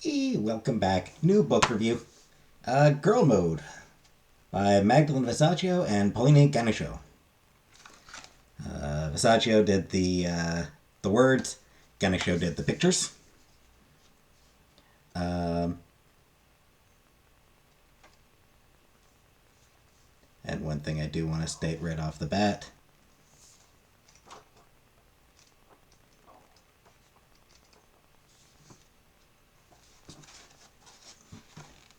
Hey, welcome back. New book review. Girlmode by Magdalene Visaggio and Paulina Ganucheau. Visaggio did the words. Ganucheau did the pictures. And one thing I do want to state right off the bat.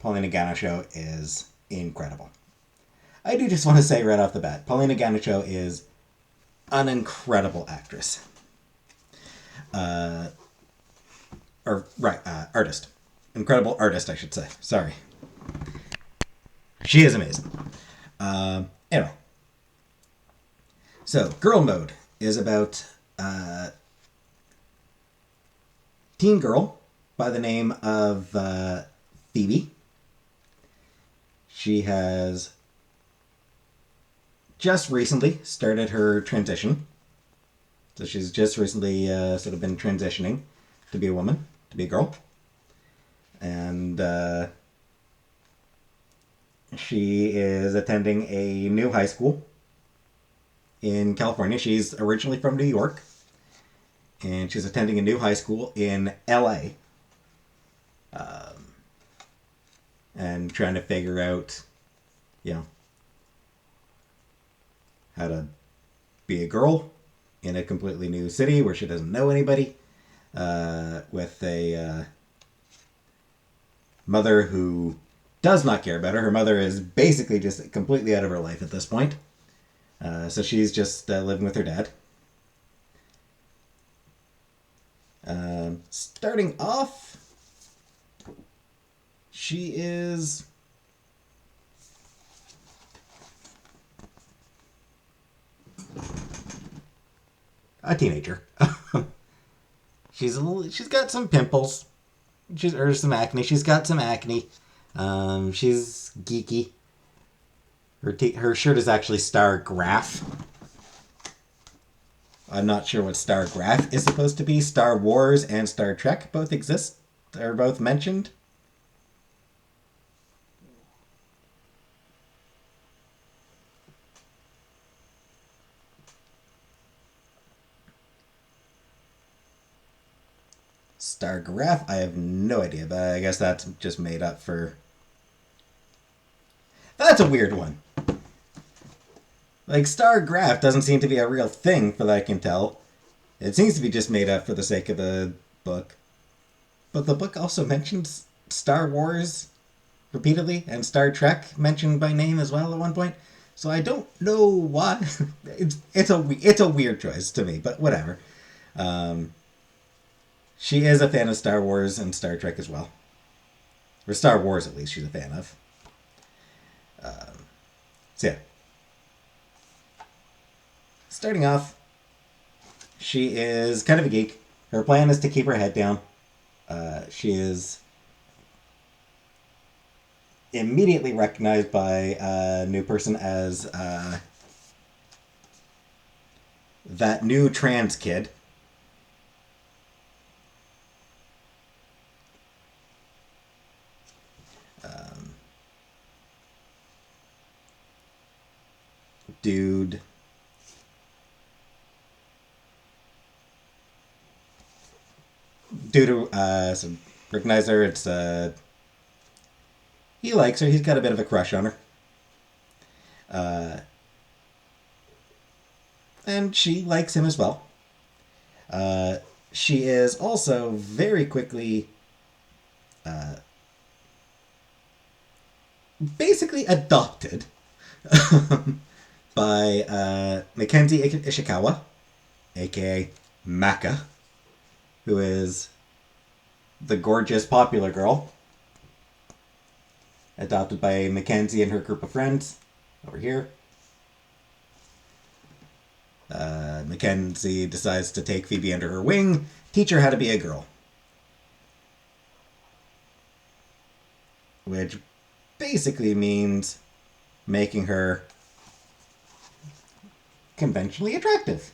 Paulina Ganucheau is incredible. I do just want to say right off the bat, Paulina Ganucheau is an incredible actress. Artist. Incredible artist, I should say. Sorry. She is amazing. Anyway. So, Girlmode is about a teen girl by the name of Phoebe. She has just recently started her transition. So she's just recently sort of been transitioning to be a woman, to be a girl. And she is attending a new high school in California. She's originally from New York. And she's attending a new high school in LA. And trying to figure out, how to be a girl in a completely new city where she doesn't know anybody, with a mother who does not care about her. Her mother is basically just completely out of her life at this point. So she's just living with her dad. Starting off, she is a teenager. She's got some pimples, or some acne. She's got some acne. She's geeky. Her shirt is actually Star Graph. I'm not sure what Star Graph is supposed to be. Star Wars and Star Trek both exist. They're both mentioned. Star Graph, I have no idea, but I guess that's just made up for... That's a weird one. Like, Star Graph doesn't seem to be a real thing, for that I can tell. It seems to be just made up for the sake of the book. But the book also mentions Star Wars repeatedly, and Star Trek mentioned by name as well at one point. So I don't know why. It's a weird choice to me, but whatever. She is a fan of Star Wars and Star Trek as well. Or Star Wars, at least, she's a fan of. So yeah. Starting off, she is kind of a geek. Her plan is to keep her head down. She is immediately recognized by a new person as that new trans kid. Dude. Due to some recognize her, it's he likes her. He's got a bit of a crush on her, and she likes him as well. She is also very quickly, basically adopted by Mackenzie Ishikawa, aka Maka, who is the gorgeous popular girl, adopted by Mackenzie and her group of friends over here. Mackenzie decides to take Phoebe under her wing, teach her how to be a girl. Which basically means making her conventionally attractive.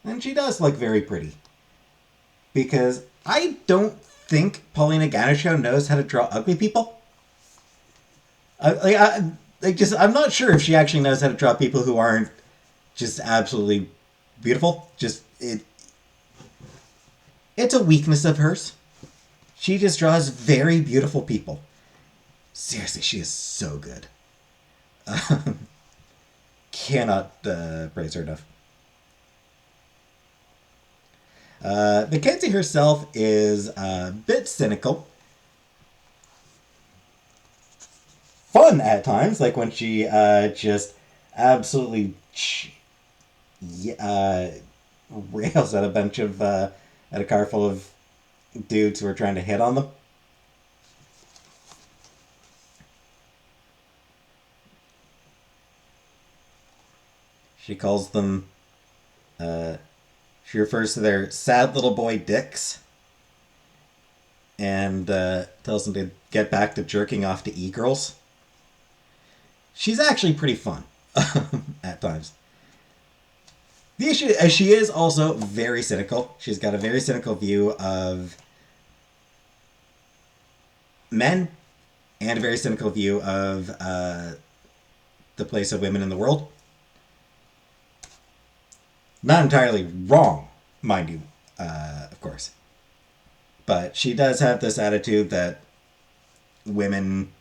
And she does look very pretty. Because I don't think Paulina Ganucheau knows how to draw ugly people. I'm not sure if she actually knows how to draw people who aren't just absolutely beautiful. It's a weakness of hers. She just draws very beautiful people. Seriously, she is so good. Cannot praise her enough. Mackenzie herself is a bit cynical. Fun at times, like when she just absolutely rails at a bunch of at a car full of dudes who are trying to hit on them. She calls them. She refers to their sad little boy dicks, and tells them to get back to jerking off to e-girls. She's actually pretty fun at times. The issue is she is also very cynical. She's got a very cynical view of men and a very cynical view of the place of women in the world. Not entirely wrong, mind you, of course. But she does have this attitude that women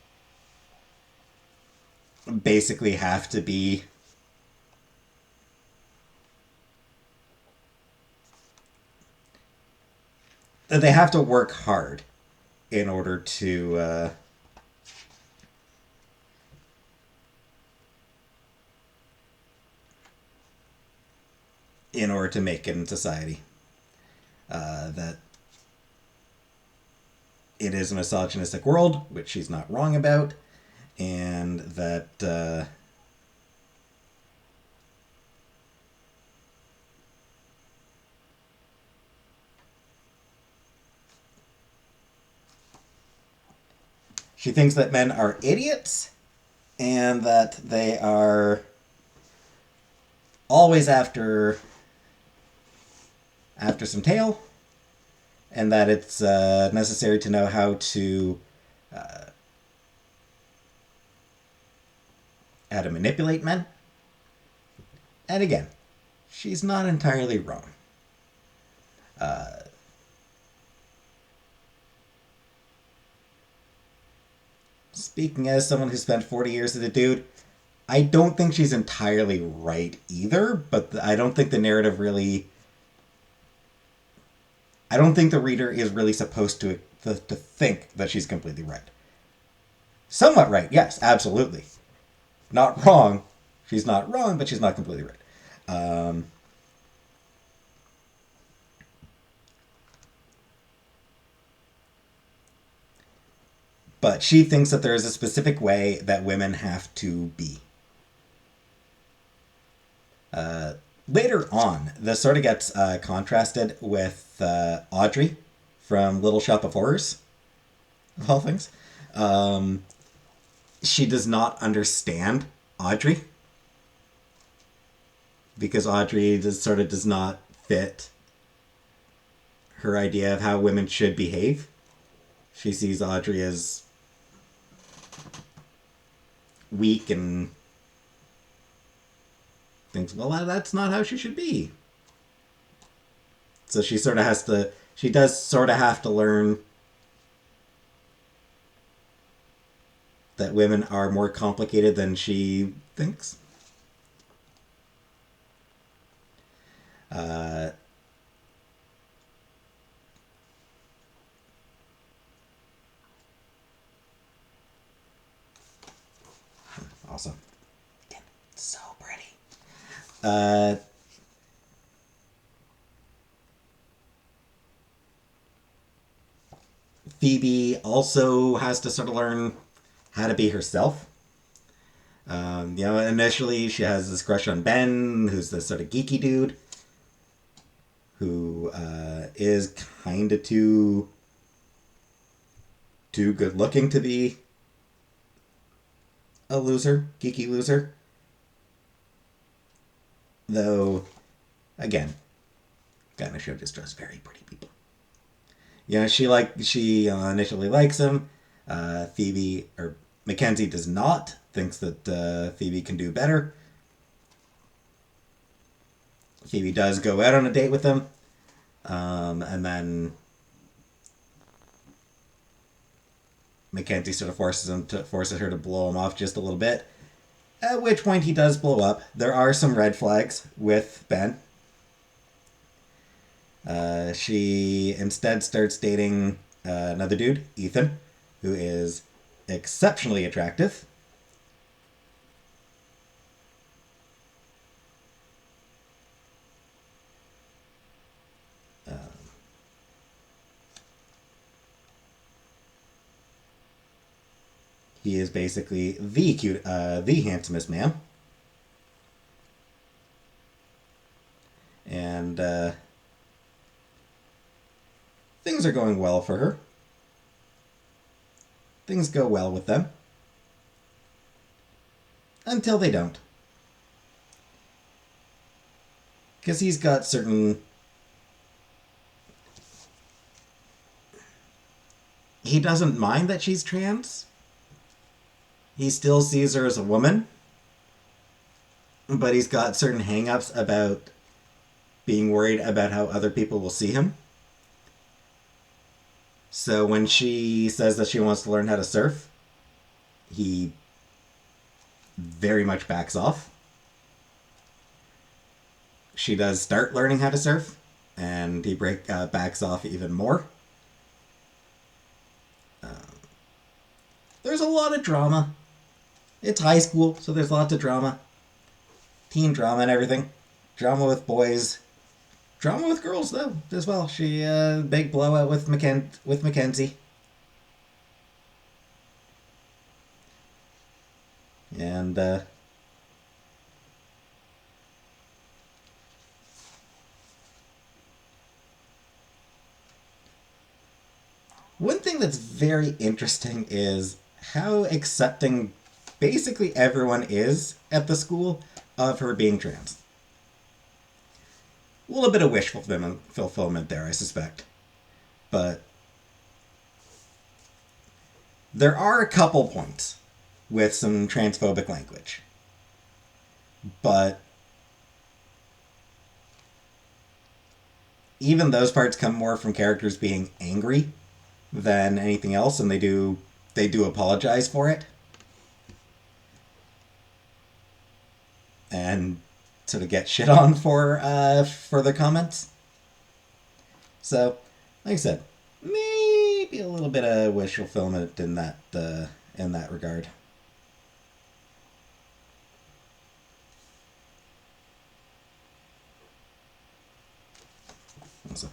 basically have to be that they have to work hard in order to make it in society. That it is a misogynistic world, which she's not wrong about, and that she thinks that men are idiots and that they are always after some tail, and that it's necessary to know how to manipulate men. And again, she's not entirely wrong. Speaking as someone who spent 40 years as a dude, I don't think she's entirely right either, but I don't think the narrative really... I don't think the reader is really supposed to think that she's completely right. Somewhat right, yes, absolutely. Not wrong. She's not wrong, but she's not completely right. But she thinks that there is a specific way that women have to be. Later on, this sort of gets contrasted with Audrey from Little Shop of Horrors, of all things. She does not understand Audrey because Audrey does not fit her idea of how women should behave. She sees Audrey as weak and thinks, well, that's not how she should be. So she does sort of have to learn that women are more complicated than she thinks. Awesome. So pretty. Phoebe also has to sort of learn how to be herself. Initially she has this crush on Ben, who's this sort of geeky dude, who is kind of too good looking to be a loser, geeky loser. Though, again, Ganucheau just draws very pretty people. she initially likes him. Phoebe or Mackenzie does not. Thinks that Phoebe can do better. Phoebe does go out on a date with him, and then Mackenzie sort of forces her to blow him off just a little bit. At which point he does blow up. There are some red flags with Ben. She instead starts dating another dude, Ethan, who is exceptionally attractive. He is basically the handsomest man, and things are going well for her. Things go well with them until they don't, because he's got certain. He doesn't mind that she's trans. He still sees her as a woman, but he's got certain hang-ups about being worried about how other people will see him. So when she says that she wants to learn how to surf, he very much backs off. She does start learning how to surf, and he backs off even more. There's a lot of drama. It's high school, so there's lots of drama. Teen drama and everything. Drama with boys. Drama with girls, though, as well. She, big blowout with Mackenzie. And, one thing that's very interesting is how accepting basically everyone is at the school of her being trans. A little bit of wish fulfillment there, I suspect. But there are a couple points with some transphobic language. But even those parts come more from characters being angry than anything else, and they do apologize for it. And sort of get shit on for the comments. So, like I said, maybe a little bit of wish fulfillment in that regard. So,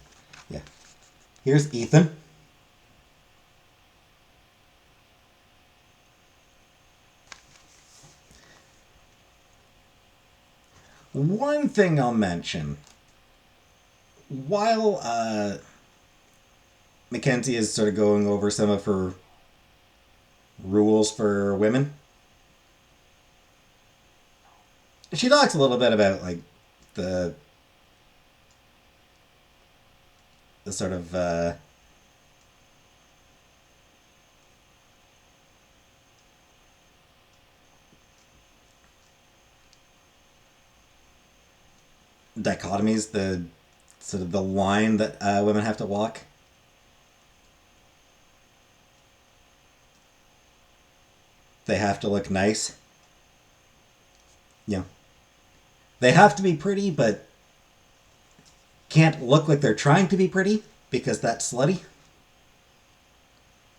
yeah. Here's Ethan. One thing I'll mention, while Mackenzie is sort of going over some of her rules for women, she talks a little bit about like the sort of dichotomies, the sort of the line that women have to walk. They have to look nice. Yeah. They have to be pretty, but can't look like they're trying to be pretty because that's slutty.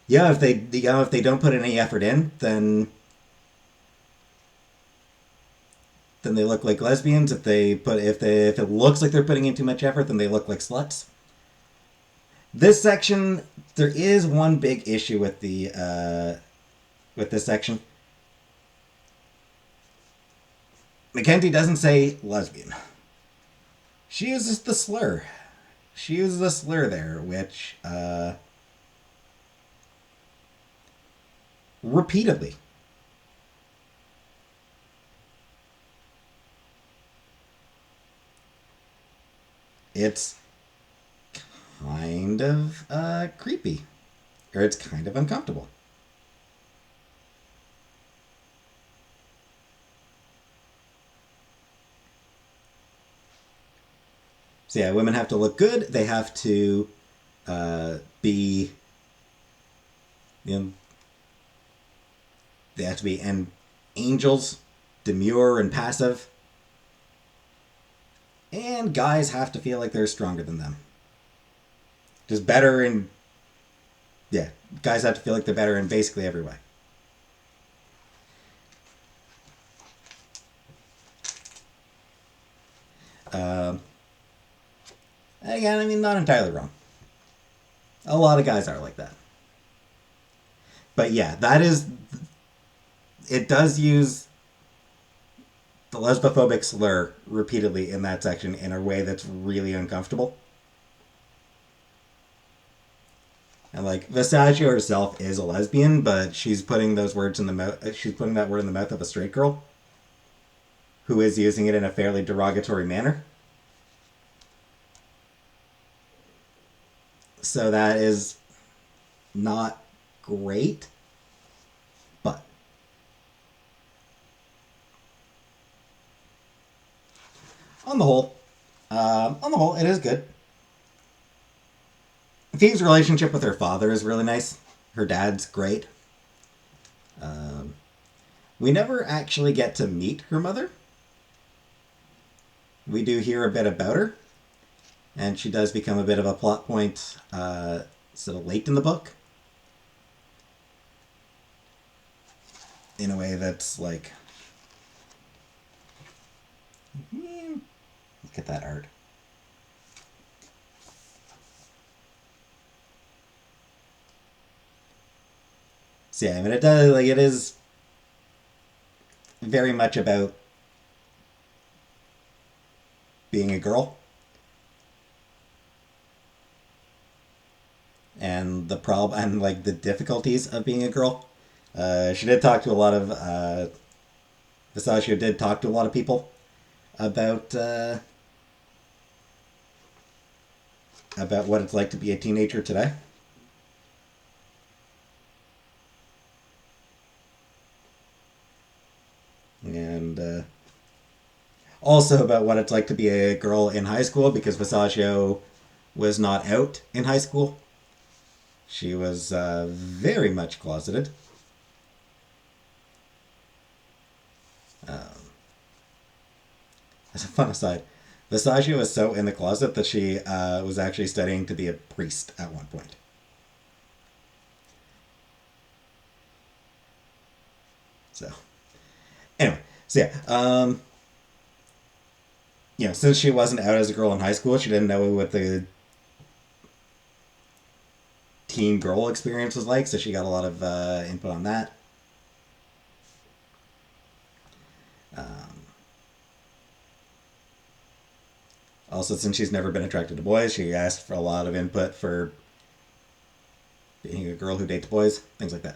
Yeah, if they don't put any effort in, then they look like lesbians. If it looks like they're putting in too much effort, then they look like sluts. This section, there is one big issue with this section. Mackenzie doesn't say lesbian. She uses the slur. She uses a slur there, which repeatedly. It's kind of creepy. Or it's kind of uncomfortable. So yeah, women have to look good. They have to be, you know, they have to be angels, demure and passive. And guys have to feel like they're stronger than them. Just better in, yeah, guys have to feel like they're better in basically every way. Um, Again, I mean, not entirely wrong. A lot of guys are like that. But yeah, that is. It does use the lesbophobic slur repeatedly in that section in a way that's really uncomfortable. And like Visaggio herself is a lesbian, but she's putting those words in the mouth. She's putting that word in the mouth of a straight girl, who is using it in a fairly derogatory manner. So that is not great, but on the whole, it is good. Phoebe's relationship with her father is really nice. Her dad's great. Um, we never actually get to meet her mother. We do hear a bit about her, and she does become a bit of a plot point sort of late in the book. In a way that's like, look at that art. So yeah, I mean, it does, like, it is very much about being a girl and the problem and like the difficulties of being a girl. She did talk to a lot of Visaggio did talk to a lot of people about what it's like to be a teenager today. And also about what it's like to be a girl in high school, because Visaggio was not out in high school. She was very much closeted. As a fun aside, Visaggio was so in the closet that she was actually studying to be a priest at one point. So, anyway, so yeah, since she wasn't out as a girl in high school, she didn't know what the teen girl experience was like, so she got a lot of input on that. Also, since she's never been attracted to boys, she asked for a lot of input for being a girl who dates boys, things like that.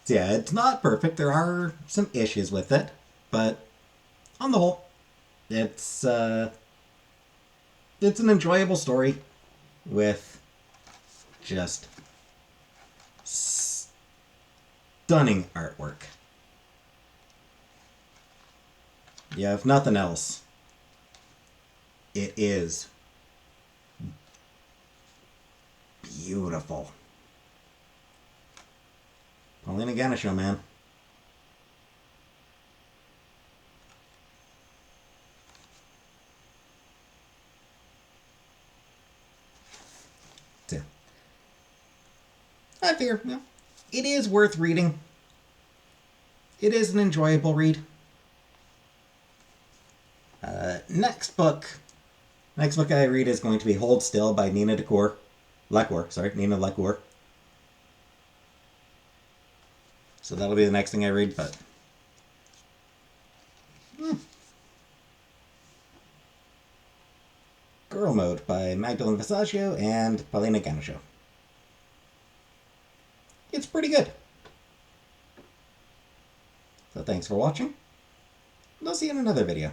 So yeah, it's not perfect. There are some issues with it, but on the whole, it's it's an enjoyable story with just stunning artwork. Yeah, if nothing else, it is beautiful. Paulina Ganucheau, man. So, I figure, it is worth reading. It is an enjoyable read. Next book I read is going to be Hold Still by Nina Nina Lecour. So that'll be the next thing I read, but Girlmode by Magdalene Visaggio and Paulina Ganucheau. It's pretty good. So thanks for watching, and I'll see you in another video.